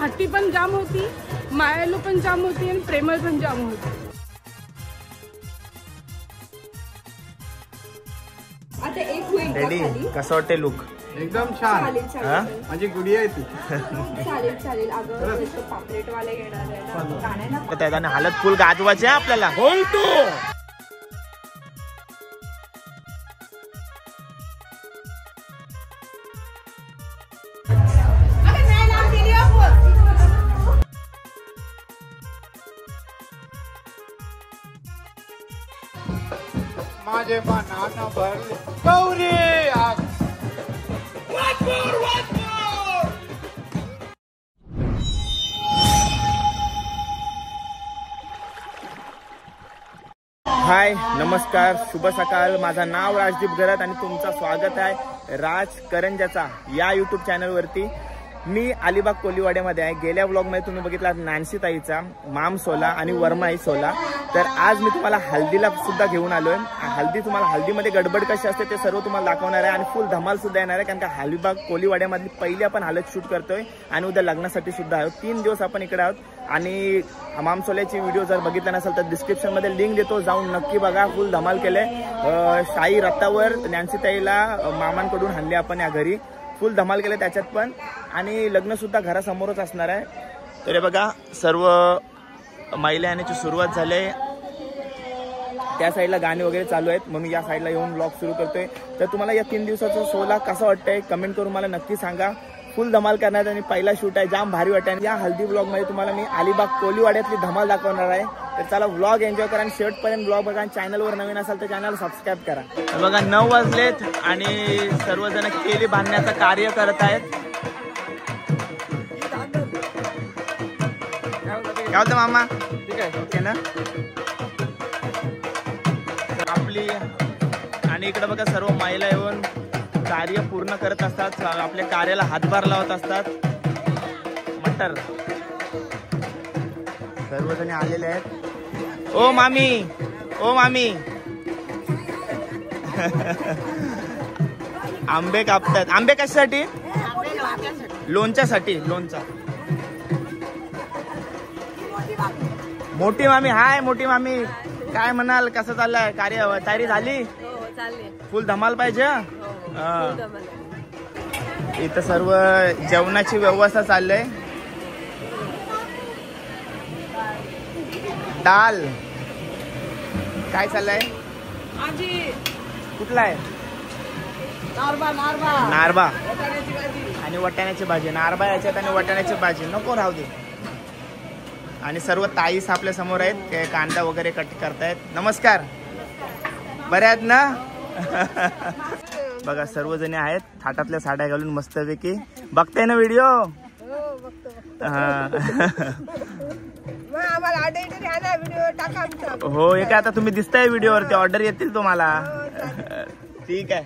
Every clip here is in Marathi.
हट्टी पण जाम होती, मायालू पण जाम होती आणि प्रेमळ पण जाम होती. आता एक होईल रेडी. कसं वाटते लुक? एकदम छान. माझी गुडी आहे ती. चालेल चालेल. अगं पापलेट वाले येणार आहे गाण्याला त्याने हालत फुल गाजवायचे आपल्याला. बोलतो माझे मनानं भरले गौरी. हाय, नमस्कार, शुभ सकाळ. माझं नाव राजदीप गरत आणि तुमचं स्वागत आहे राज करंजाचा या यूट्यूब चॅनलवरती. मी अलिबाग कोलीवाड्यामध्ये आहे. गेल्या ब्लॉगमध्ये तुम्ही बघितला नॅन्सी ताईचा माम सोला आणि वर्माई सोला. तर आज मी तुम्हाला हल्दीला सुद्धा घेऊन आलोय. हल्दी तुम्हाला हल्दीमध्ये गडबड कशी असते ते सर्व तुम्हाला दाखवणार आहे आणि फुल धमाल सुद्धा येणार आहे. कारण का अलिबाग कोलीवाड्यामधली पहिली आपण हालत शूट करतोय आणि उद्या लग्नासाठी सुद्धा आहोत. 3 दिवस आपण इकडे आहोत. आणि माम सोल्याची व्हिडिओ जर बघितला नसेल तर डिस्क्रिप्शनमध्ये लिंक देतो, जाऊन नक्की बघा. फुल धमाल केलंय. शाही रथावर नॅन्सी ताईला मामांकडून आणले आपण या घरी. फुल धमाल केले त्याच्यात पण. आणि लग्न सुद्धा घरासमोरच असणार आहे. तर बघा सर्व महिला येण्याची सुरुवात झाली. त्या साईडला गाणी वगैरे चालू आहेत. मग मी या साईडला येऊन ब्लॉग सुरू करतोय. तर तुम्हाला या 3 दिवसाचा सोला कसा वाटतंय कमेंट करून मला नक्की सांगा. फुल धमाल करण्यात आणि पहिला शूट आहे, जाम भारी वाटत आहे. या हल्दी ब्लॉगमध्ये तुम्हाला मी अलिबाग कोलीवाड्यातली धमाल दाखवणार आहे. तर चला व्लॉग एन्जॉय करा आणि शेवटपर्यंत ब्लॉग बघा. आणि चॅनलवर नवीन असाल तर चॅनल सबस्क्राईब करा. बघा 9 वाजलेत आणि सर्वजण केली बांधण्याचं कार्य करत आहेत. काय होतं मामा? ठीक आहे, ओके ना आपली. आणि इकडे बघा सर्व महिला येऊन कार्य पूर्ण करत असतात. आपल्या कार्याला हातभार लावत असतात. मटर सर्वजण आलेले आहेत. ओ मामी, ओ मामी. आंबे कापतात. आंबे कशासाठी? लोणच्यासाठी. लोणचा. मोठी मामी. हाय मोठी मामी, काय म्हणाल? कसं चाललंय कार्य? तयारी झाली? फुल धमाल पाहिजे. इथं सर्व जेवणाची व्यवस्था चाललंय. दाल काय चाललंय? कुठला आहे? नारबा आणि वाटाण्याची भाजी. नारबा याच्यात आणि वाटाण्याची भाजी नको राहू दे. आणि सर्व ताईस आपल्या समोर आहेत. ते कांदा वगैरे कट करतायत. नमस्कार, बरे आहेत ना? बघा सर्वजणी आहेत थाटातल्या साड्या घालून मस्तपैकी. बघताय ना व्हिडिओ? हो, एक आता तुम्ही दिसताय व्हिडिओवरती. ऑर्डर येतील तुम्हाला. ठीक आहे.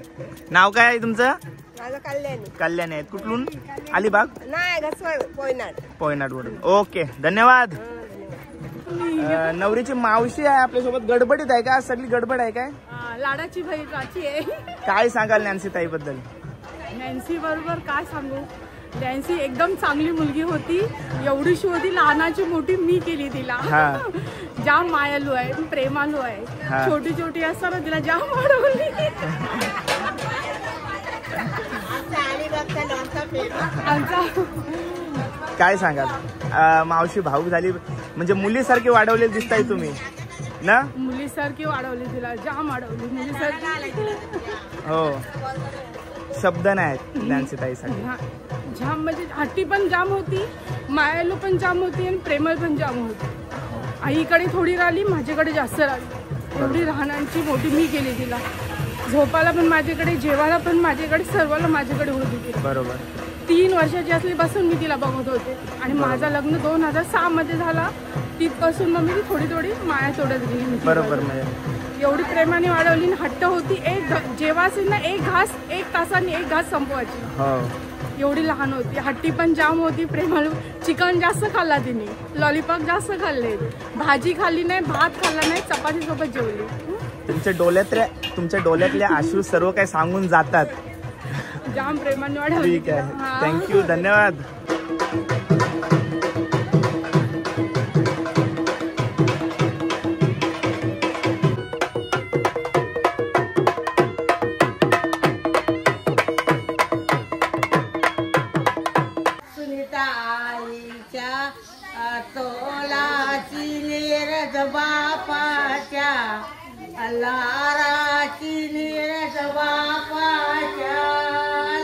नाव काय आहे तुमचं? कल्याणी आहेत. कुठून? अलिबाग? पोयनाड वरून. ओके, धन्यवाद. नवरीची मावशी आहे आपल्यासोबत. गडबडीत आहे का? सगळी गडबड आहे काय? लाडाची बहिणाची आहे. काय सांगाल नॅन्सी ताई बद्दल? नॅन्सी बरोबर काय सांगू. नॅन्सी एकदम चांगली मुलगी होती. एवढीशी होती, लहानाची मोठी मी केली तिला. जाम मायालू आहे, प्रेमालू आहे. छोटी छोटी असताना तिला जाम वाढवली. काय सांगाल? मावशी भाऊक झाली म्हणजे मुलीसारखी वाढवलेली दिसताय तुम्ही ना? मुलीसारखी वाढवली तिला, जाम वाढवली मुलीसारखी. हो, शब्द नाहीत नॅन्सी ताईसाठी. जाम म्हणजे हट्टी पण जाम होती, मायालू पण जाम होती आणि प्रेमळ पण जाम होती. आईकडे थोडी राहिली, माझ्याकडे जास्त राहिली. एवढी लहानांची मोठी मी केली तिला. झोपायला पण माझ्याकडे, जेवायला पण माझ्याकडे, सर्वाला माझ्याकडे होती. बरोबर. 3 वर्षाची असल्यापासून मी तिला बघत होते. आणि माझं लग्न 2006 मध्ये झाला. तिथपासून मग मी थोडी थोडी माया तोडत गेली. बरोबर. एवढी प्रेमाने वाढवली. हट्ट होती. जेव्हा असेल ना, एक घास 1 तासाने 1 घास संपवायची. एवढी लहान होती. हट्टी पण जाम होती, प्रेमाळू. चिकन जास्त खाल्ला तिने, लॉलीपॉप जास्त खाल्ले, भाजी खाल्ली नाही, भात खाल्ला नाही, चपाती सोबत जेवली. तुमच्या डोळ्यातले आशू सर्व काही सांगून जातात. जाम प्रेमाने वाढवली. ठीक आहे, थँक्यू, धन्यवाद. आईच्या तोलाची नीरज बापाच्या लाराची नीरज बापाच्या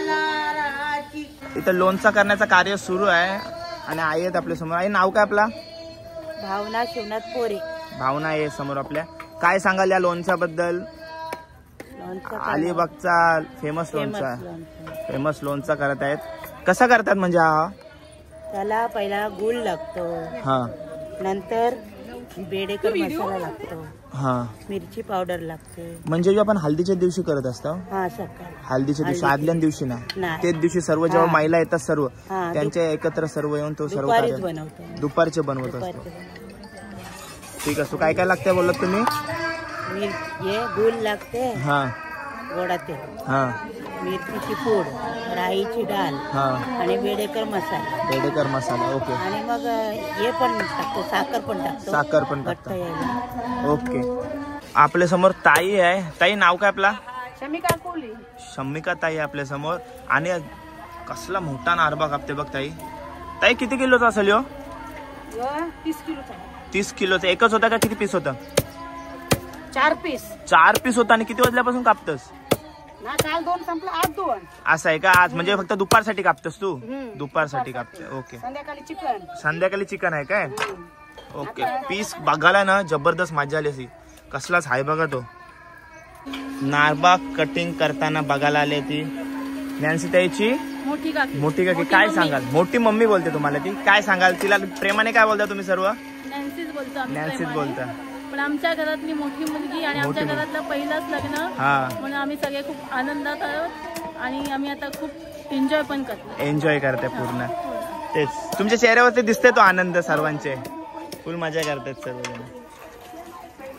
लाराची. इथं लोणचं करण्याचं कार्य सुरू आहे आणि आई आहेत आपल्या समोर. आई नाव काय आपला? भावना शिवनाथ पोरे. भावना आहे समोर आपल्या. काय सांगाल या लोणच्याबद्दल? अलिबागचा फेमस लोणचा करत आहेत. कसा करतात म्हणजे हा? त्याला पहिला गुळ लागतो, हा, नंतर बेडेकर मसाला लागतो, हा, मिरची पावडर लागते. म्हणजे जो आपण हल्दीच्या दिवशी करत असतो. हा सकाळी हल्दीच्या दिवशी, आदल्या दिवशी ना, नाही. तेच दिवशी सर्व जेव्हा महिला येतात सर्व त्यांचे एकत्र सर्व येऊन तो सर्व दुपारचे बनवत असतो. ठीक आहे. काय काय लागते बोलत तुम्ही? गुळ लागते, हा, गोडा तेल, हा, मिरचीची पूड, राईची डाळ, हा, आणि बेडेकर मसाला. ओके. आणि मग हे पण टाकतो, साखर पण टाकतो. ओके. आपल्या समोर ताई आहे. ताई नाव काय आपला? शमिका कोली. शमिका ताई आपल्या समोर. आणि कसला मोठा नारबा कापते बघ ताई. ताई किती किलोचा असेल ह्यो? 30 किलोचा. 30 किलोचा. एकच होता का किती पीस होता? 4 पीस. 4 पीस होता. आणि किती वाजल्यापासून कापतस? ना काल 2 संपला, आज 2. असं आहे का? आज म्हणजे फक्त दुपारसाठी कापतस तू? दुपारसाठी कापते. ओके. संध्याकाळी चिकन आहे काय? ओके. पीस बघायला ना जबरदस्त मजा आली अशी. कसलाच आहे बघा तो. नारबा कटिंग करताना बघायला आली ती नॅन्सी ताईची मोठी काकी. काय सांगाल? मोठी मम्मी बोलते तुम्हाला ती. काय सांगाल तिला प्रेमाने काय बोलता तुम्ही सर्व? नॅन्सीच बोलता. पण आमच्या घरातली मोठी मुलगी आणि आमच्या घरातलं पहिलंच लग्न म्हणून आम्ही सगळे खूप आनंदात आहोत आणि आम्ही आता खूप एन्जॉय पण करतो. एन्जॉय करते पूर्ण. तेच तुमच्या चेहऱ्यावरती दिसते तो आनंद. सर्वांचे फुल मजा करतात सर्वजण.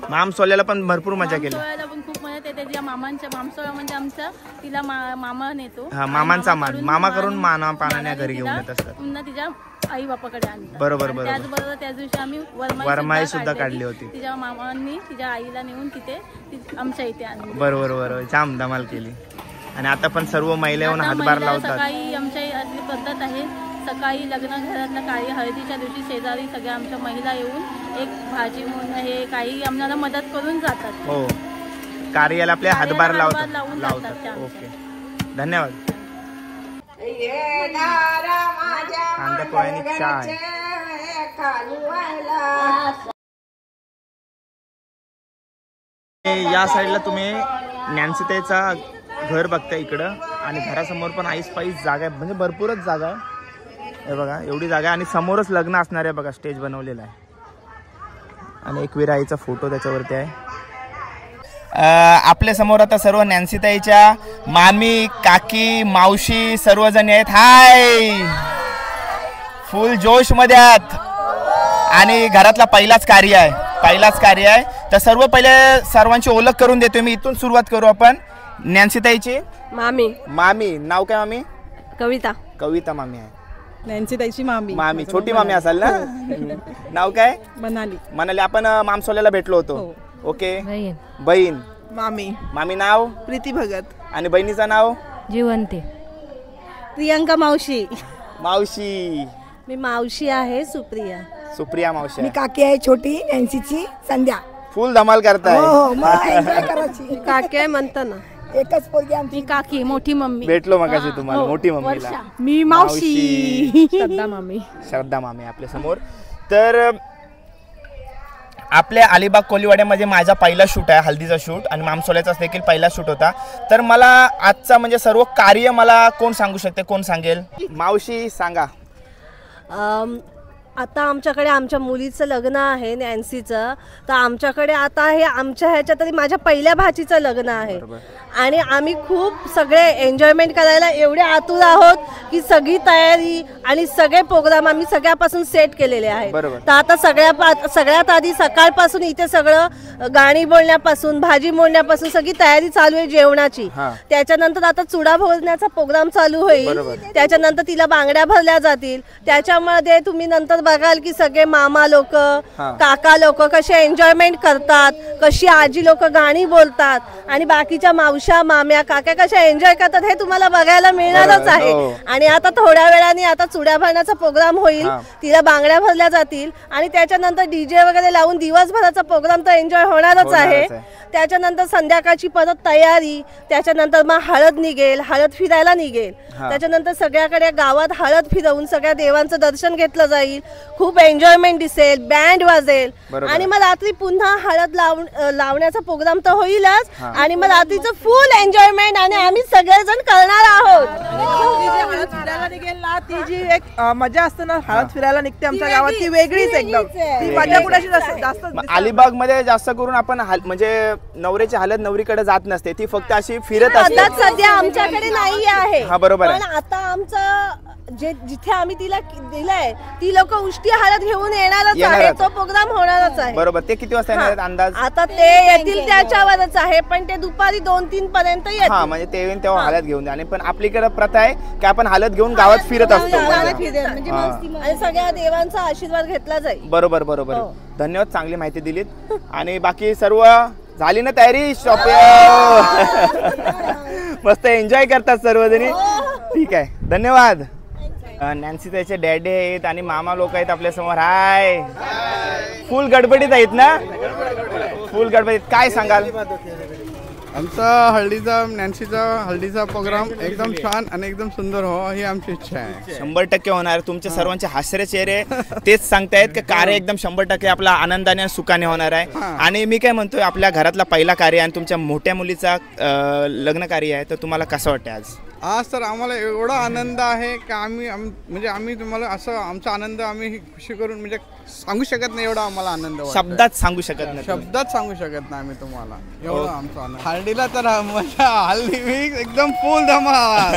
माम सोल्याला पण भरपूर मजा केली. पण खूप मजा येते. त्याच्या मामांच्या मामसोळा म्हणजे आमचा तिला मामा नेतो. हा, मामांचा मान. मामा करून माना पाण्याने घरी घेऊन येत असतात. पुन्हा तिच्या आई बापाकडे आणतात. बरोबर. त्याचबरोबर त्या दिवशी आम्ही वरमाई सुद्धा काढली होती. तिच्या मामांनी तिच्या आईला नेऊन तिथे आमच्या इथे आणली. बरोबर. जाम धमाल केली. आणि आता पण सर्व महिला येऊन हातभार लावतात. सकाळी आमच्या पद्धत आहे, सकाळी लग्न घरातल्या काळी हळदीच्या दिवशी शेजारी सगळ्या आमच्या महिला येऊन एक भाजी म्हणून हे काही आम्हाला मदत करून जातात. हो, कार्याला आपल्या हातभार लावतात. ओके, धन्यवाद. कांदा पोह्याने चाय. या साईडला तुम्ही नॅन्सी ताईचा घर बघता इकडं. आणि घरासमोर पण आईस पाईस जागा आहे. म्हणजे भरपूरच जागा आहे. हे बघा एवढी जागा. आणि समोरच लग्न असणार आहे बघा. स्टेज बनवलेला आहे. आणि एकवीर आईचा फोटो त्याच्यावरती आहे. आपल्या समोर आता सर्व नॅन्सी ताईच्या मामी, काकी, मावशी सर्वजण आहेत. हाय, फुल जोश मध्ये आहात. आणि घरातला पहिलाच कार्य आहे. तर सर्व पहिले सर्वांची ओळख करून देतोय मी. इथून सुरुवात करू आपण. नॅन्सी ताईची मामी. नाव काय मामी? कविता मामी आहे. नॅन्सी ताईची मामी छोटी मामी असाल ना? नाव काय? मनाली. आपण मामसोल्याला भेटलो होतो. ओके. बहीण मामी नाव? प्रीती भगत. आणि बहिणीचं नाव? जीवंती. प्रियंका मावशी. मी मावशी आहे. सुप्रिया मावशी. मी काकी आहे छोटी नॅन्सीची, संध्या. फुल धमाल करताय. काकी आहे म्हणता ना. एकच पोरगी आमची. काकी, मोठी मम्मी. भेटलो मगाशी तुम्हाला मोठी मम्मीला. मी मावशी. श्रद्धा मामी आपल्या समोर. तर आपल्या अलिबाग कोलीवाड्यामध्ये माझा पहिला शूट आहे, हल्दीचा शूट. आणि मामसोल्याचा देखील पहिला शूट होता. तर मला आजचा म्हणजे सर्व कार्य मला कोण सांगू शकते? कोण सांगेल? मावशी सांगा. आता आमच्याकडे आमच्या मुलीचं लग्न आहे नॅन्सीचं. तर आमच्याकडे आता हे आमच्या ह्याच्या तरी माझ्या पहिल्या भाचीचं लग्न आहे. आणि आम्ही खूप सगळे एन्जॉयमेंट करायला एवढे आतुर आहोत की सगळी तयारी आणि सगळे प्रोग्राम आम्ही सगळ्यापासून सेट केलेले आहेत. तर आता सगळ्यात आधी सकाळपासून इथे सगळं गाणी बोलण्यापासून, भाजी बोलण्यापासून सगळी तयारी चालू आहे जेवणाची. त्याच्यानंतर आता चुडा भरण्याचा प्रोग्राम चालू होईल. त्याच्यानंतर तिला बांगड्या भरल्या जातील. त्याच्यामध्ये तुम्ही नंतर बघाल की सगळे मामा लोक काका लोक कसे एन्जॉयमेंट करतात, कशी आजी लोक गाणी बोलतात आणि बाकीच्या मावश्या माम्या काका कशा एन्जॉय करतात हे तुम्हाला बघायला मिळणारच आहे. आणि आता थोड्या वेळाने आता चुड्या भरण्याचा प्रोग्राम होईल, तिला बांगड्या भरल्या जातील आणि त्याच्यानंतर डीजे वगैरे लावून दिवसभराचा प्रोग्राम तर एन्जॉय होणारच आहे. त्याच्यानंतर संध्याकाळची परत तयारी, त्याच्यानंतर मग हळद निघेल, हळद फिरायला निघेल, त्याच्यानंतर सगळ्याकडे गावात हळद फिरवून सगळ्या देवांचं दर्शन घेतलं जाईल, खूप एन्जॉयमेंट दिसेल, बँड वाजेल आणि मग रात्री पुन्हा हळद लावण्याचा प्रोग्राम तर होईलच आणि मग रात्रीचं फुल एन्जॉयमेंट आणि आम्ही सगळेजण करणार आहोत. हळद फिरायला निघेल ना, ती जी एक मजा असते ना हळद फिरायला निघते आमच्या गावात, ती वेगळीच एकदम. ती मजा कुणाशी जास्त. अलिबाग मध्ये जास्त करून आपण म्हणजे नवऱ्याची हळद नवरीकडे जात नसते, ती फक्त अशी फिरत असते. सध्या आमच्याकडे नाही आहे. हा बरोबर आहे. पण आता आमचं जिथे आम्ही तिला दिलंय ती लोक उष्टी हळद घेऊन येणारच आहे, तो प्रोग्राम होणारच आहे. बरोबर. ते किती वाजता येणार अंदाज? आता ते येतील त्याच्यावरच आहे, पण ते दुपारी 2-3 पर्यंत येतील. हा म्हणजे ते येऊन तेव्हा हळद घेऊन. आणि पण आपलीकडे प्रथा आहे की आपण हळद घेऊन गावात फिरत असतो आणि सगळ्या देवांचा आशीर्वाद घेतला जाईल. बरोबर बरोबर. धन्यवाद, चांगली माहिती दिलीत. आणि बाकी सर्व झाली ना तयारी? शॉपिंग मस्त एन्जॉय करतात सर्वजणी. ठीक आहे, धन्यवाद. नॅन्सी त्याचे डॅडी आहेत आणि मामा लोक आहेत आपल्या समोर. हाय, फुल गडबडीत आहेत ना? फुल गडबडीत. काय सांगाल? आमचा नॅन्सीचा हळदीचा प्रोग्राम एकदम छान आणि एकदम सुंदर हो ही आमची इच्छा आहे. 100% होणार. तुमच्या सर्वांचे हास्याचे चेहरे तेच सांगतायत की कार्य एकदम 100% आपला आनंदाने आणि सुखाने होणार आहे. आणि मी काय म्हणतोय, आपल्या घरातला पहिला कार्य आणि तुमच्या मोठ्या मुलीचा लग्न कार्य आहे, तर तुम्हाला कसं वाटतं आज? आज तर आम्हाला एवढा आनंद आहे की आम्ही तुम्हाला असं आमचा आनंद आम्ही खुशी करून म्हणजे सांगू शकत नाही, एवढा आम्हाला आनंद. शब्दात सांगू शकत नाही, शब्दात सांगू शकत नाही आम्ही तुम्हाला, एवढा आमचा आनंद. हळदीला तर मजा, हळदी मी एकदम फुल धमाल,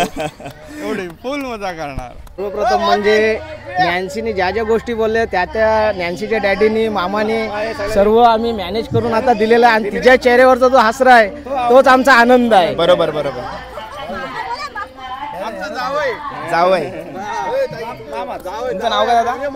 एवढी फुल मजा करणार. सर्वप्रथम म्हणजे नॅन्सीने ज्या ज्या गोष्टी बोलल्या त्या नॅन्सीच्या डॅडीनी मामाने सर्व आम्ही मॅनेज करून आता दिलेला आहे. आणि तिच्या चेहऱ्यावरचा जो हसरा आहे तोच आमचा आनंद आहे. बरोबर बरोबर. जावई. तुमचं नाव काय दादा?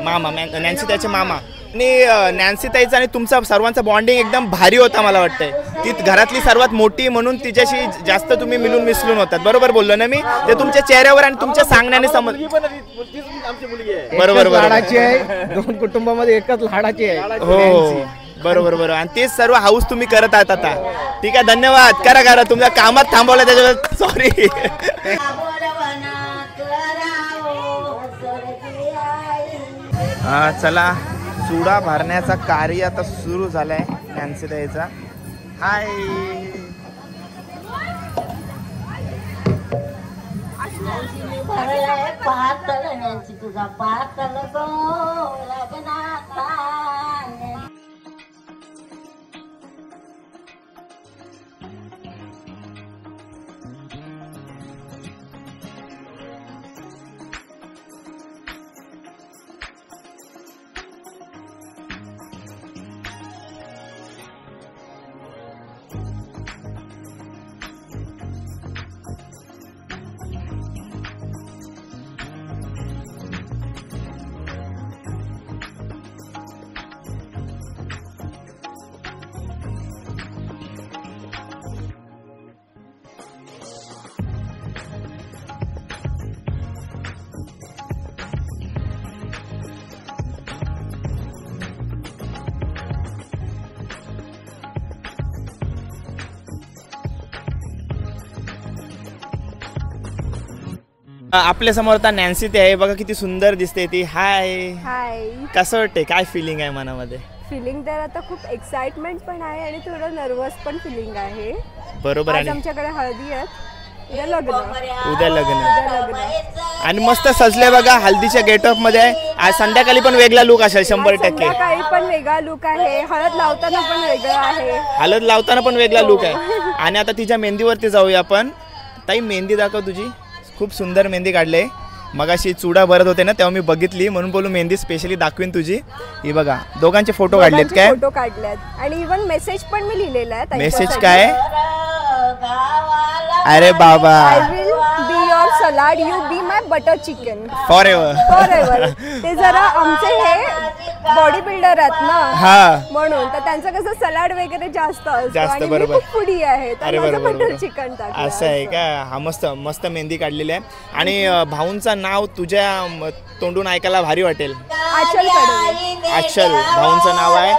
मामा. नॅन्सी त्याचे मामा. आणि नॅन्सी ताईचा आणि तुमचा सर्वांचा बॉन्डिंग एकदम भारी होता मला वाटतंय. ती घरातली सर्वात मोठी म्हणून तिच्याशी जास्त तुम्ही मिळून मिसळून होतात. बरोबर बोललो ना मी? ते तुमच्या चेहऱ्यावर आणि तुमच्या सांगण्याने समज. बरोबर. लाडाची आहे, दोन कुटुंबामध्ये एकच लाडाची आहे. हो बरोबर बरोबर. आणि तेच सर्व हाऊस तुम्ही करत आहात आता. ठीक आहे, धन्यवाद. करा तुमच्या कामात थांबवलं त्याच्यावर सॉरी. चला, चुडा भरण्याचा कार्य आता सुरू झालाय नॅन्सी ताईचा. हाय, तुझा पातळ आपल्या समोर आता नॅन्सी ते आहे बघा, किती सुंदर दिसते ती. हाय हाय, कसं वाटते? काय फिलिंग आहे मनामध्ये? फिलिंग तर आता खूप एक्साइटमेंट पण आहे आणि थोडं नर्वस पण फिलिंग आहे. बरोबर. आणि आमच्याकडे हळदी आहेत, उद्या लग्न. आणि मस्त सजले बघा, हल्दीच्या गेटअप मध्ये आहे. आज संध्याकाळी पण वेगळा लुक असेल 100%. संध्याकाळी पण वेगळा लुक आहे, हळद लावताना पण वेगळं आहे. हळद लावताना पण वेगळा लुक आहे. आणि आता तिच्या मेहंदीवरती जाऊया आपण. ताई, मेहंदी दाखव तुझी. खूप सुंदर मेहंदी काढले. मगाशी चुडा भरत होते ना तेव्हा मी बघितली, म्हणून बोलू मेहंदी स्पेशली दाखवीन तुझी. ही बघा, दोघांचे फोटो काढलेत काय? फोटो काढलेत आणि इवन मेसेज पण मी लिहिलेला आहे. मेसेज काय? अरे बाबा, I will be your salad, you be my butter chicken for ever. ते जरा आमचे हे बॉडी बिल्डर आहेत ना, हा म्हणून तर त्यांचं कसं सलाड वगैरे जास्त असतं जास्त, आणि मी बरोबर. खूप फुडी आहे तर अरे माझं बरोबर, बटर बरोबर. चिकन टाकलं असं आहे का? हा मस्त मस्त मेहंदी काढलेली आहे. आणि भाऊंचं नाव तुझ्या तोंडून ऐकायला भारी वाटेल. आचल कडे अक्षल भाऊंचं नाव आहे.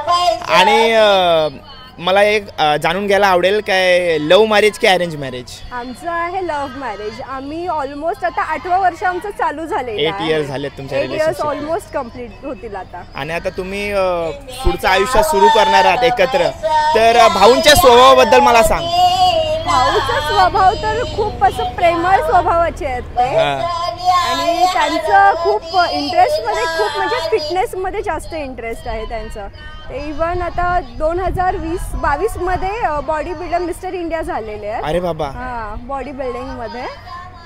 आणि मला एक जाणून घ्यायला आवडेल, काय लव्ह मॅरेज की अरेंज मॅरेज? आमचं आहे लव्ह मॅरेज. आम्ही ऑलमोस्ट आता 8वं वर्ष आमचं चालू झालेलं 8 इयर्स झालेत तुमच्या 8 इयर्स रिलेशनशिप. ऑलमोस्ट कम्प्लीट होतील आता. आणि आता तुम्ही पुढचं आयुष्य सुरू करणार आहात एकत्र, तर भाऊंच्या स्वभावाबद्दल मला सांग. भाऊचा स्वभाव तर खूप असं प्रेमळ स्वभावाचे आहेत ते, आणि त्यांचं खूप इंटरेस्टमध्ये खूप म्हणजे फिटनेसमध्ये जास्त इंटरेस्ट आहे त्यांचं. ते इव्हन आता 2022 मध्ये बॉडी बिल्डर मिस्टर इंडिया झालेले आहेत. अरे बाबा, हा, बॉडी बिल्डिंग मध्ये.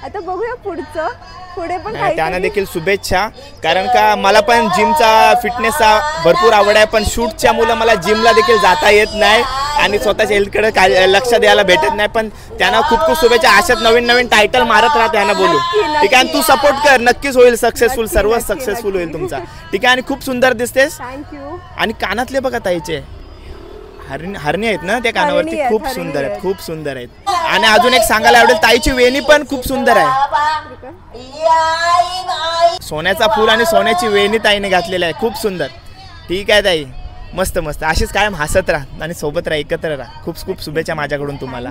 आता बघूया पुढचं, पुढे पण त्यांना देखील शुभेच्छा. कारण का मला पण जिमचा फिटनेसचा भरपूर आवड आहे, पण शूटच्या मुलं मला जिमला देखील जाता येत नाही आणि स्वतःच्या हेल्थकडे काय लक्ष द्यायला भेटत नाही. पण त्यांना खूप खूप शुभेच्छा. अशाच नवीन नवीन टायटल मारत राहा त्यांना बोलू. ठीक आहे, आणि तू सपोर्ट कर, नक्कीच होईल सक्सेसफुल. सर्व सक्सेसफुल होईल तुमचा. ठीक आहे, आणि खूप सुंदर दिसतेस. थँक्यू. आणि कानातले बघा ताईचे हरणी आहेत ना त्या कानावरती, खूप सुंदर आहेत, खूप सुंदर आहेत. आणि अजून एक सांगायला आवडेल, ताईची वेणी पण खूप सुंदर आहे. सोन्याचा फूल आणि सोन्याची वेणी ताईने घातलेली आहे, खूप सुंदर. ठीक आहे ताई, मस्त मस्त. अशीच कायम हसत राहा आणि सोबत राहा, एकत्र राहा. खूप खूप शुभेच्छा माझ्याकडून तुम्हाला.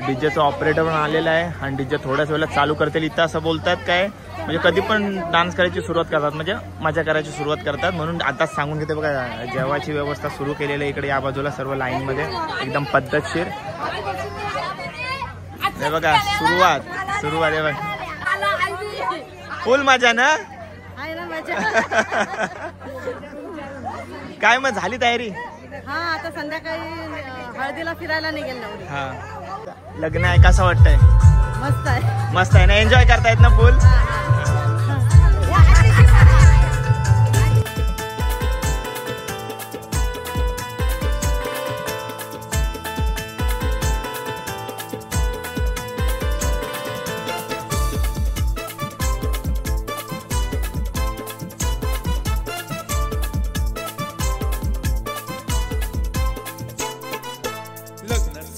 डीजेचा ऑपरेटर पण आलेला आहे आणि डीजे थोड्याच वेळात चालू करतील. इथं असं बोलतात काय, म्हणजे कधी पण डान्स करायची सुरुवात करतात, म्हणजे मजा करायची सुरुवात करतात. म्हणून आताच सांगून घेते बघा, जेवायची व्यवस्था सुरू केलेली आहे इकडे या बाजूला सर्व लाईन मध्ये, एकदम पद्धतशीर. हे बघा सुरुवात आहे बघा, फुल मजा ना. काय मग झाली तयारी? हा, आता संध्याकाळी हळदीला फिरायला निघेल नवरी. हा, लग्न आहे, कसं वाटतंय? मस्त आहे. मस्त आहे ना, एन्जॉय करतायत ना फुल?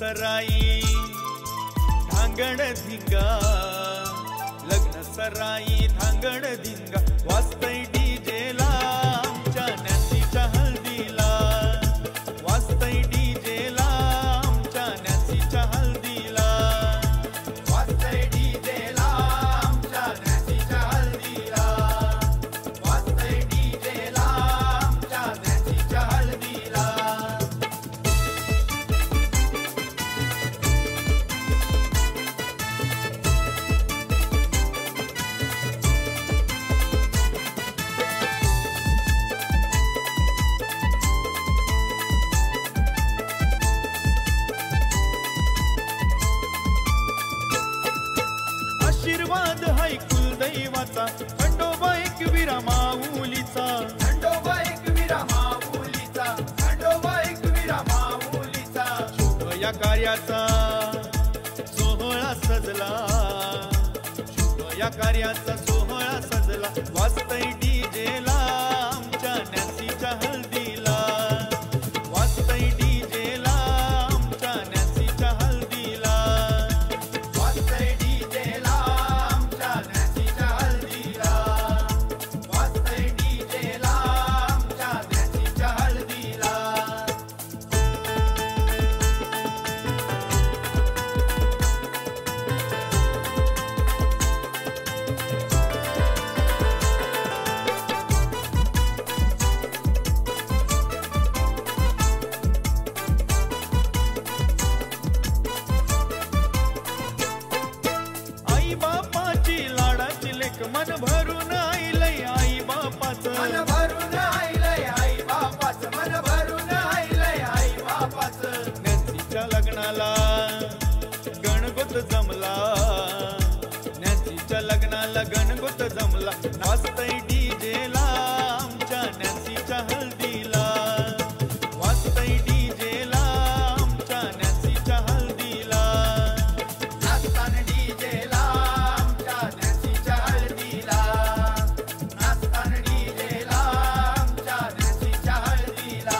सराई धांगण धिंगा, लग्न सराई धांगण धिंगा, वाजतय डीजेला आमच्या नॅन्सीच्या हल्दीला, वाजतय डीजेला आमच्या नॅन्सीच्या हल्दीला, वाजतय डीजेला आमच्या नॅन्सीच्या हल्दीला, वाजतय डीजेला आमच्या नॅन्सीच्या हल्दीला. आशीर्वाद हाय कुलदैवाचा, खंडोबा एकविरा माऊलीचा, खंडोबा एकविरा माऊलीचा, खंडोबा एकविरा माऊलीचा. शुभ या कार्याचा सोहळा सजला, शुभ या कार्याचा सोहळा सजला, वाजतय डीजेला आमच्या नॅन्सीच्या हल्दीला, वाजतय डीजेला आमच्या नॅन्सीच्या हल्दीला, वाजतय डीजेला आमच्या नॅन्सीच्या हल्दीला, वाजतय डीजेला आमच्या नॅन्सीच्या हल्दीला. आई बापाची लाडाची लेक मन भरून आईलय, आई बापाचं मन भरून आईलय, आई बापाचं मन भरून आईलय, आई बापाचं. नॅन्सी वाजतंय डीजेला आमच्या नॅन्सीच्या हळदीला, वाजतंय डीजेला आमच्या नॅन्सीच्या हळदीला, नाचताना डीजेला आमच्या नॅन्सीच्या हळदीला, नाचताना डीजेला आमच्या नॅन्सीच्या हळदीला.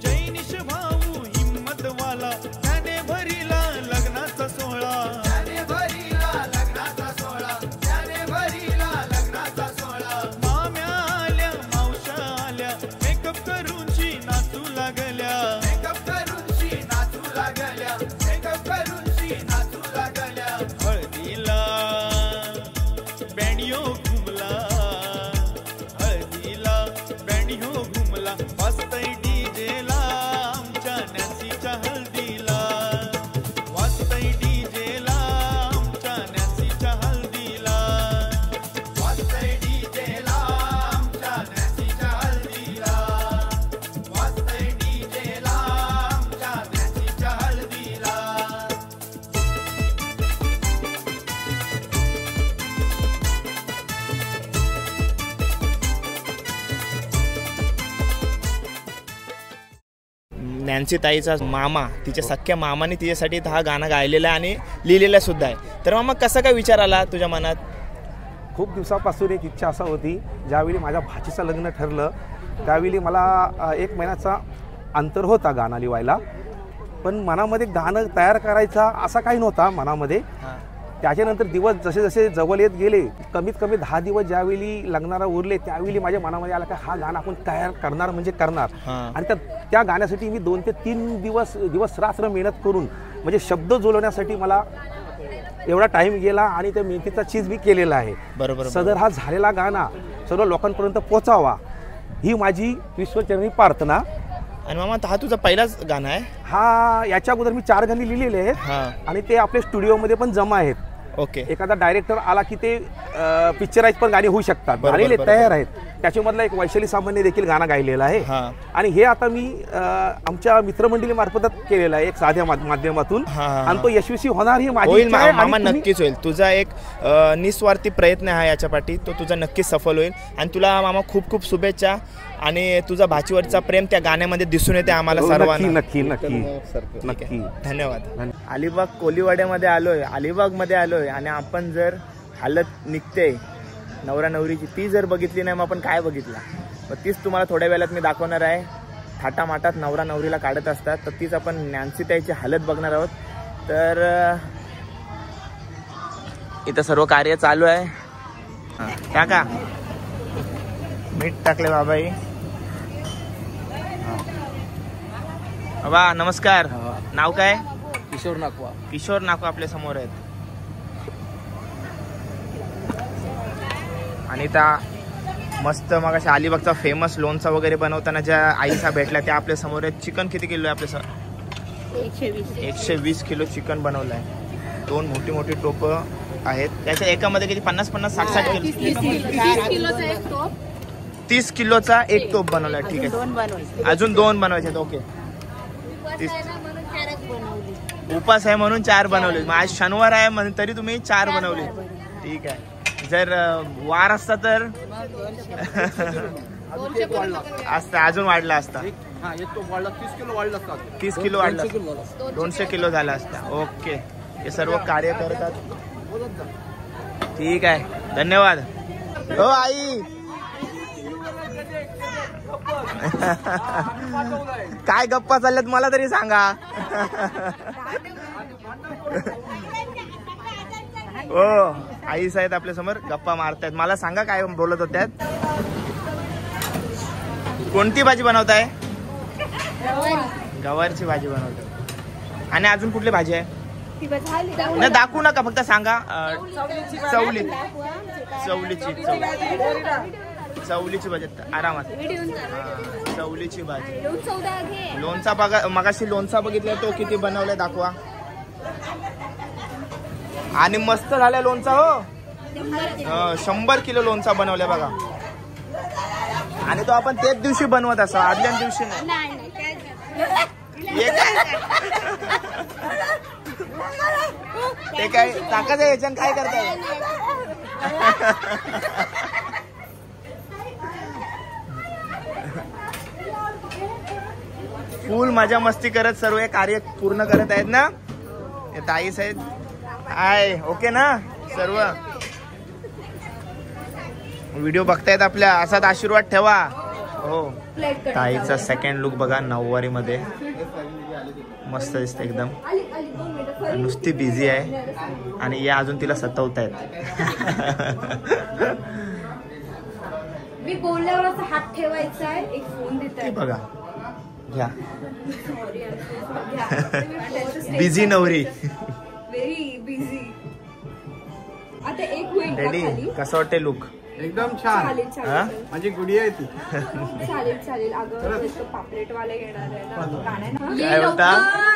जैनिश भाऊ हिम्मतवाला त्याने भरिला लग्नाचा सोहळा, त्याने भरिला लग्नाचा सोहळा, त्याने भरिला लग्नाचा सोहळा. माम्या आल्या मावश्या आल्या मेकअप करूनशी नाचू लागल्या, मेकअप करूनशी नाचू लागल्या, मेकअप करूनशी नाचू लागल्या. हळदीला बँडिओ घुमला, हळदीला बँडिओ घुमला, वाजतंय डीजेला आमच्या नॅन्सीच्या हळदीला, वाजतंय डीजेला आमच्या नॅन्सीच्या हळदीला, वाजतंय डीजेला आमच्या नॅन्सीच्या हळदीला, वाजतंय डीजेला आमच्या नॅन्सीच्या हळदीला. नॅन्सी ताईचा मामा, तिच्या सख्या मामाने तिच्यासाठी हा गाणं गायलेलं आहे आणि लिहिलेलं सुद्धा आहे. तर मामा कसा काय विचार आला तुझ्या मनात? खूप दिवसापासून एक इच्छा असं होती, ज्यावेळी माझ्या भाचीचं लग्न ठरलं त्यावेळी मला 1 महिन्याचा अंतर होता गाणं लिहायला, पण मनामध्ये गाणं तयार करायचा असा काही नव्हता मनामध्ये. त्याच्यानंतर दिवस जसे जसे जवळ येत गेले, कमीत कमी 10 दिवस ज्यावेळी लग्नाला उरले त्यावेळी माझ्या मनामध्ये आला की हा गाणं आपण तयार करणार म्हणजे करणार. आणि त्या गाण्यासाठी मी 2 ते 3 दिवस रात्र मेहनत करून म्हणजे शब्द जुळवण्यासाठी मला एवढा टाइम गेला आणि त्या मेहनतीचा चीज मी केलेला आहे. बरोबर. सदर हा झालेला गाणा सर्व लोकांपर्यंत पोचावा ही माझी विश्वचरणी प्रार्थना. आणि मामा हा तुझा पहिलाच गाणं आहे? हा, याच्या अगोदर मी 4 गाणी लिहिलेले आहेत आणि ते आपल्या स्टुडिओमध्ये पण जमा आहेत. ओके. एखादा डायरेक्टर आला की ते पिक्चराइज पण गाणी होऊ शकतात आणि तयार आहेत. त्याच्यामधला एक वैशाली सामान्य देखील गाणं गायलेलं आहे आणि हे आता मी आमच्या मित्रमंडळी मार्फतच केलेलं आहे एक साध्या माध्यमातून आणि तो यशस्वी होणार ही माझी इच्छा आहे. मामा नक्कीच होईल. तुझा एक निस्वार्थी प्रयत्न आहे याच्या पाठी, तो तुझा नक्कीच सफल होईल. आणि तुला मामा खूप खूप शुभेच्छा. आणि तुझा भाचीवरचा प्रेम त्या गाण्यामध्ये दिसून येते आम्हाला सर्वांना. नक्की नक्की नक्की. धन्यवाद. अलिबाग कोलीवाड्यामध्ये आलोय, अलिबागमध्ये आलोय आणि आपण जर हालत निघते नवरा नवरीची ती जर बघितली नाही मग आपण काय बघितला, मग तीच तुम्हाला थोड्या वेळात मी दाखवणार आहे. थाटामाटात नवरा नवरीला काढत असतात, तर तीच आपण नॅन्सी ताईची हालत बघणार आहोत. तर इथं सर्व कार्य चालू आहे. काका मीठ टाकले बाबाई. बाबा नमस्कार. नाव काय? किशोर नाकवा. किशोर नाकवा आपल्या समोर आहेत. आणि त्या मस्त मग अशा अलिबागचा फेमस लोणचा वगैरे बनवताना ज्या आईसा भेटल्या त्या आपल्या समोर आहेत. चिकन किती किलो आहे आपल्या? 120 किलो चिकन बनवलं आहे. 2 मोठी मोठी टोपं आहेत. त्याच्या एकामध्ये किती 50-50 60-60 किलो? 30 किलोचा एक टोप बनवलाय. ठीक आहे, अजून 2 बनवायचे. ओके. उपास आहे म्हणून 4 बनवले. मग आज शनिवार आहे म्हणून तरी तुम्ही 4 बनवले. ठीक आहे. जर वार असता तर असता अजून वाढला असता. 30 किलो वाढला, 200 किलो झाला असता. ओके. हे सर्व कार्य करतात. ठीक आहे, धन्यवाद. हो आई काय गप्पा चालल्यात मला तरी सांगा. हो आई साहेब आपल्या समोर गप्पा मारतायत. मला सांगा काय बोलत होत्यात. कोणती भाजी बनवताय? गवारची भाजी बनवताय. आणि अजून कुठली भाजी आहे? नाही दाखवू नका, फक्त सांगा. चवलीची भाजी आरामात. चवलीची भाजी. लोणचा बघा, मगाशी लोणचा बघितलाय तो किती बनवलाय दाखवा. आणि मस्त झालाय लोणचा हो. 100 किलो लोणचा बनवलाय बघा. आणि तो आपण तेच दिवशी बनवत असं आदल्या दिवशी नाही. ते काय टाकायचं याच्यानं काय करताय. फुल मजा मस्ती करत सर्व हे कार्य पूर्ण करत आहेत ना हे ताई साहेब. हाय ओके ना सर्व. व्हिडिओ बघतायत आपल्या असाच आशीर्वाद ठेवा हो. ताईचा सेकंड लुक बघा नऊवारी मध्ये मस्त दिसते एकदम. नुसती बिझी आहे आणि या अजून तिला सतवतायत. मी बोलल्यावर असं हात ठेवायचा आहे. एक फोन देताय बघा घ्या. बिझी नवरी. Very busy. आता एक होईल डॅडी कसं वाटते लुक. एकदम छान. माझी गुडी आहे ती. चालेल. अगं पापलेट वाले घेणार आहे ना. काय बोलता.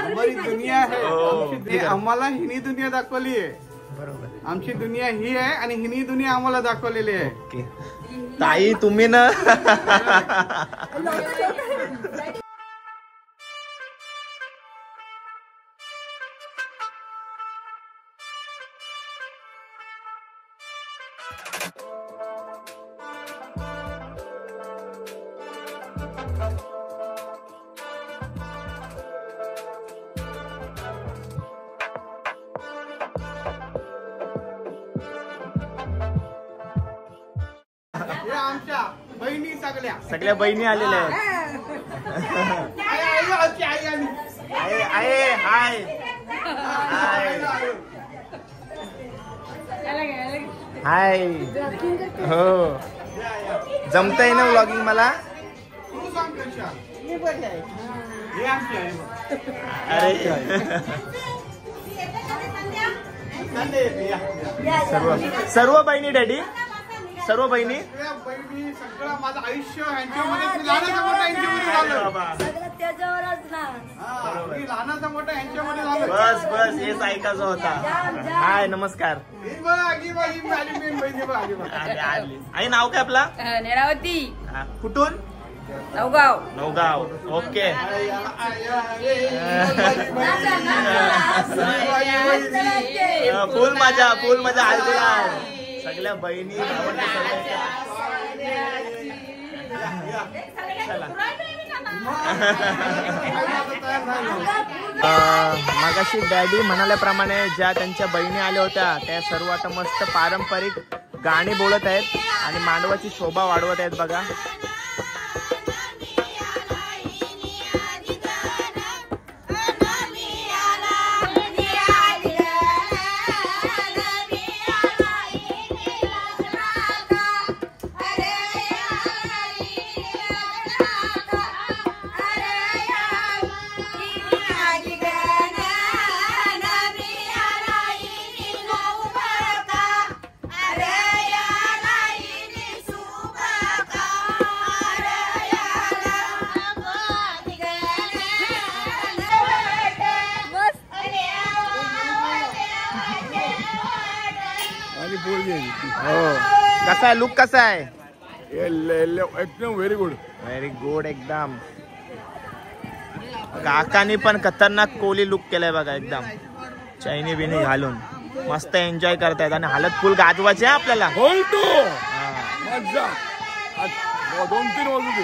हमारी दुनिया आहे. आम्हाला हिनी दुनिया दाखवली आहे. बरोबर. आमची दुनिया ही आहे आणि हिनी दुनिया आम्हाला दाखवलेली आहे. ताई तुम्ही ना आमच्या बहिणी सगळ्या बहिणी आलेल्या आहेत. हाय हाय. हो जमतंय ना व्लॉगिंग मला. सर्व बहिणी डॅडी. सर्व बहिणी सगळं माझं आयुष्य ह्यांच्यामध्ये लहानाचा मोठा यांच्यामध्ये लहानाचा मोठा यांच्यामध्ये झालं. बस हेच ऐकायचं होता. हाय नमस्कार. आई नाव काय आपला. नेरावती. कुठून. नवगाव. ओके. फुल मजा आलतीला. सगळ्या बहिणी मगाशी डॅडी म्हणाल्याप्रमाणे ज्या त्यांच्या बहिणी आल्या होत्या त्या सर्व आता मस्त पारंपरिक गाणी बोलत आहेत आणि मांडवाची शोभा वाढवत आहेत बघा. कसा आहे लुक. कसा आहे. एकदम व्हेरी गुड. एकदम. काकानी पण खतरनाक कोहली लुक केलाय बघा. एकदम चैनी बिनी घालून मस्त एन्जॉय करतायत आणि हालत फुल गाजवायचे आपल्याला. 2-3 वाजू.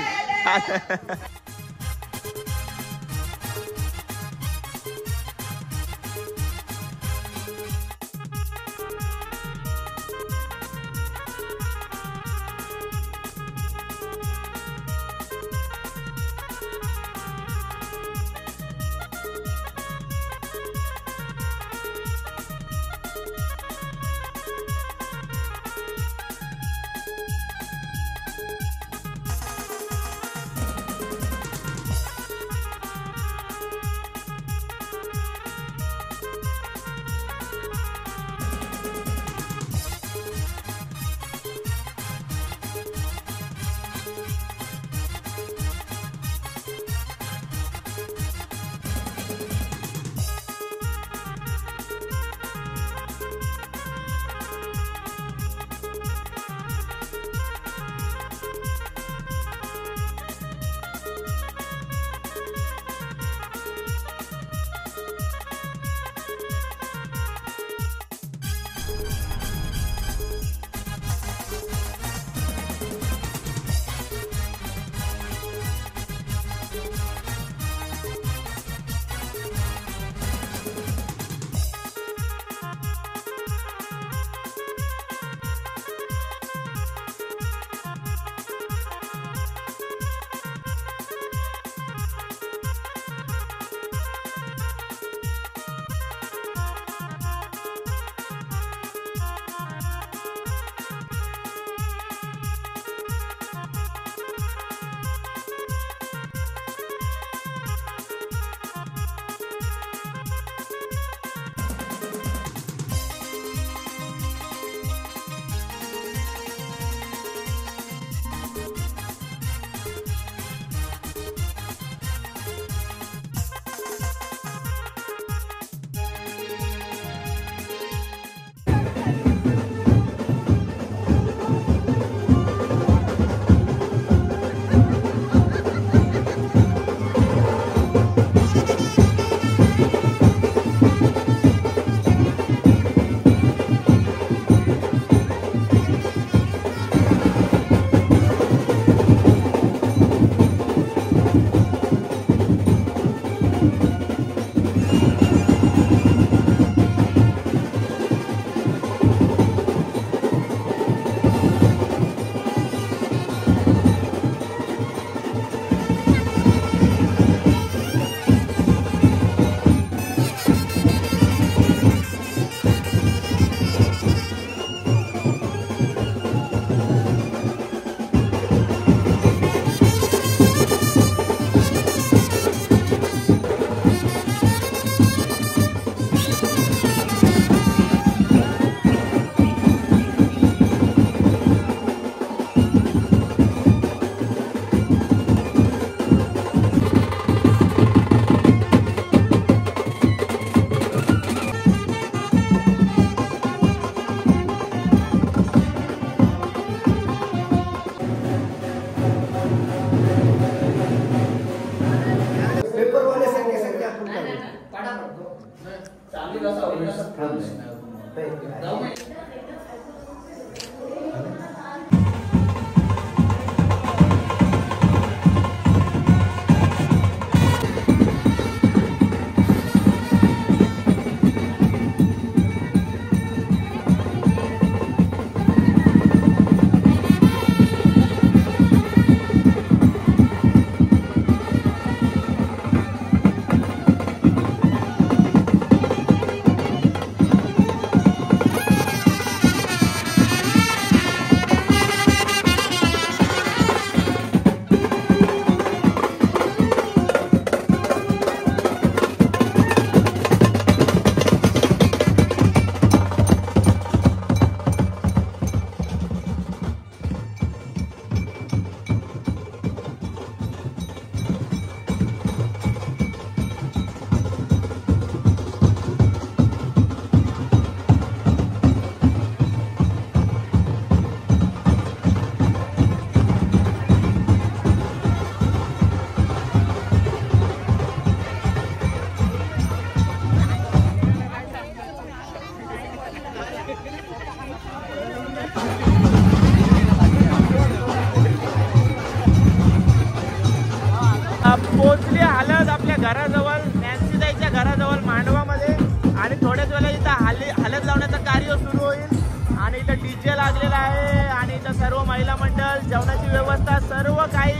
पोचली हालत आपल्या घराजवळ, नॅन्सीताईच्या घराजवळ मांडवामध्ये. आणि थोड्याच वेळेला इथं हलत लावण्याचं कार्य सुरू होईल. आणि इथं डीजे लागलेला आहे आणि इथं सर्व महिला मंडळ, जेवणाची व्यवस्था, सर्व काही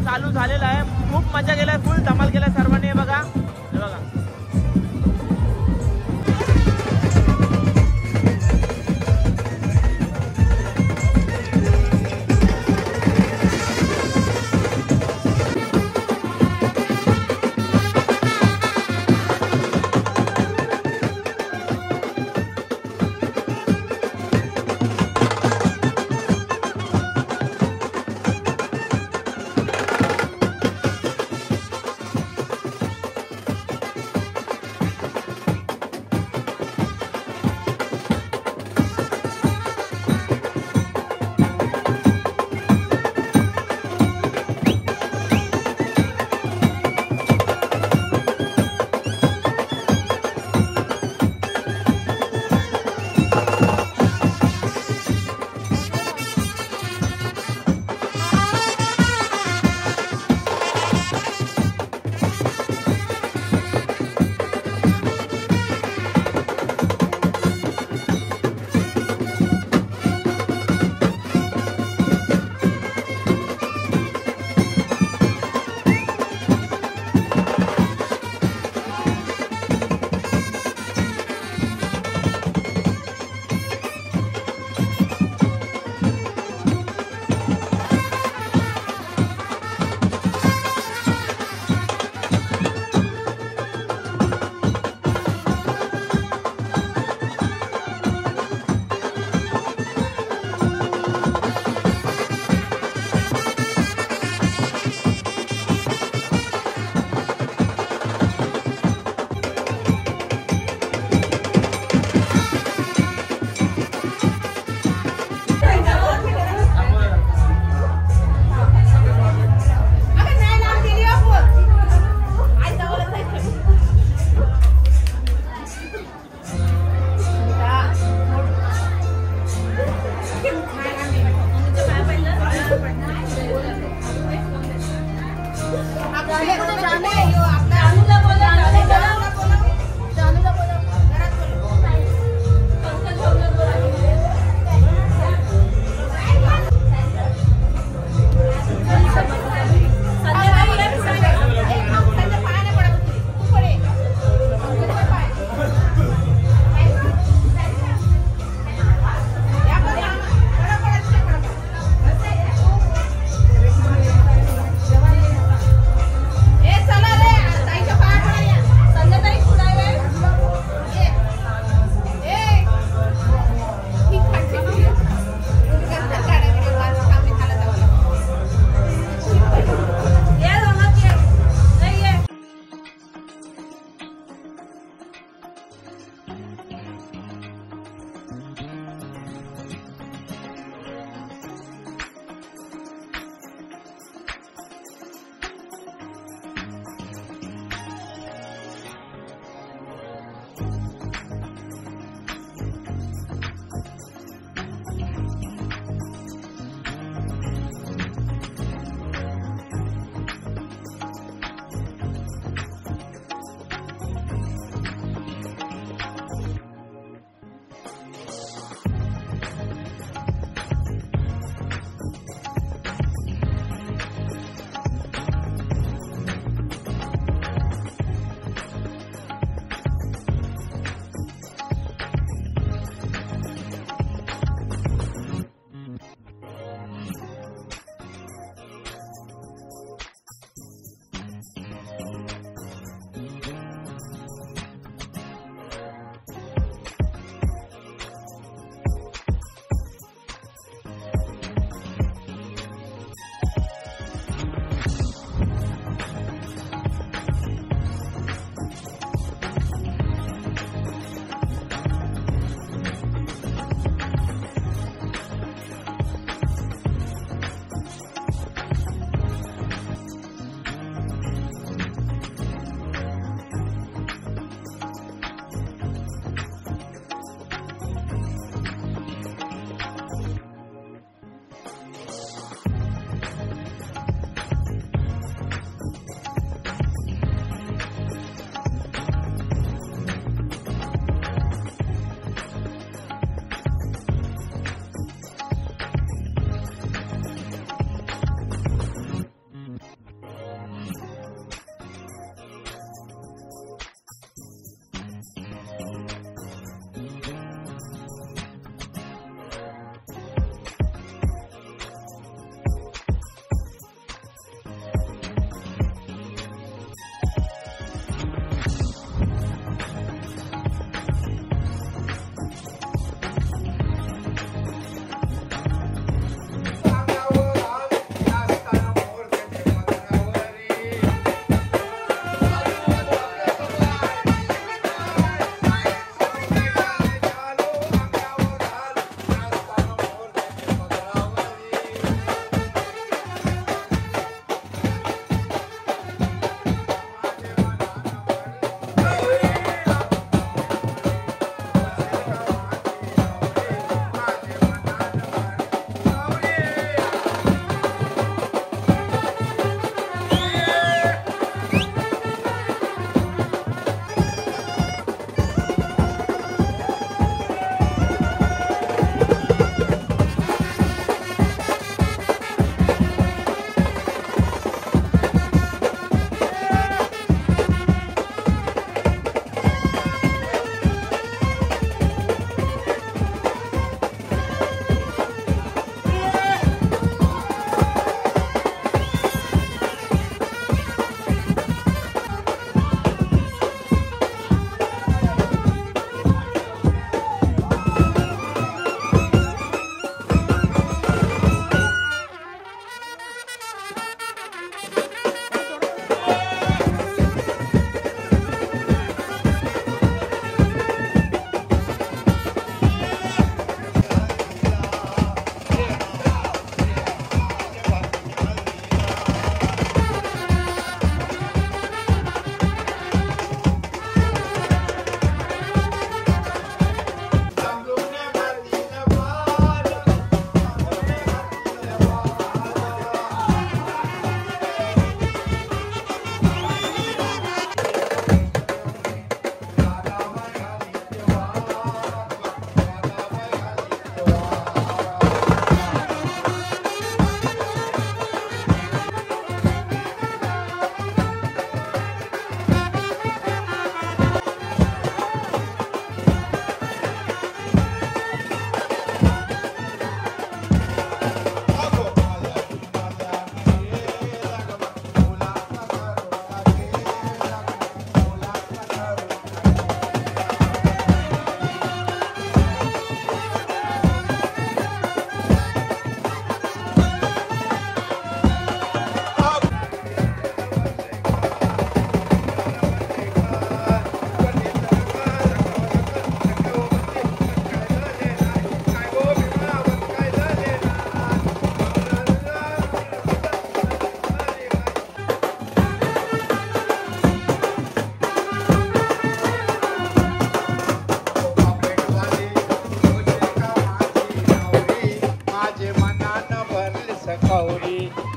चालू झालेलं आहे. खूप मजा केल्या, फुल धमाल केल्या सर्वांनी. बघा बघा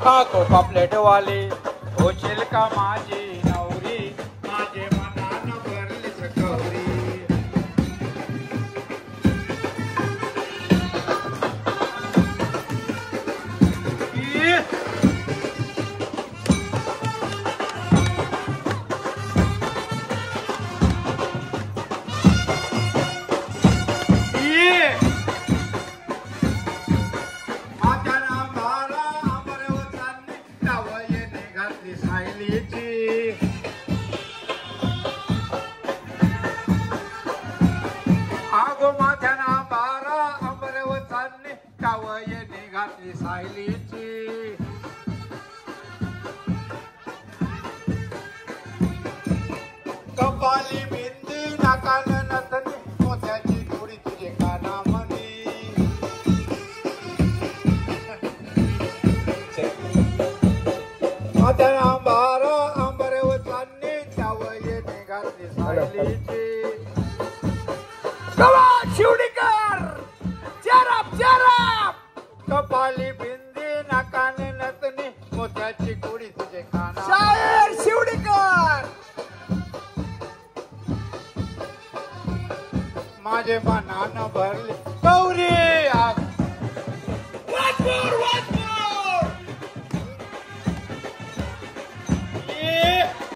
खाको पापलेट वाली होशील का माझी नवरी माझे मनान भरलीच गौरी कपाली बिंदी नाकान नथनी मोत्याची गोडी तुझे कानामणी माझ्या बारा आंबरे वचांनी त्यावये निघाली सायलीची कवा शिवडीकर चराप कपाली बिंदी नाकान नथनी मोत्याची गोडी तुझे काना शायर शिवडीकर माझे मनान भरले गौरी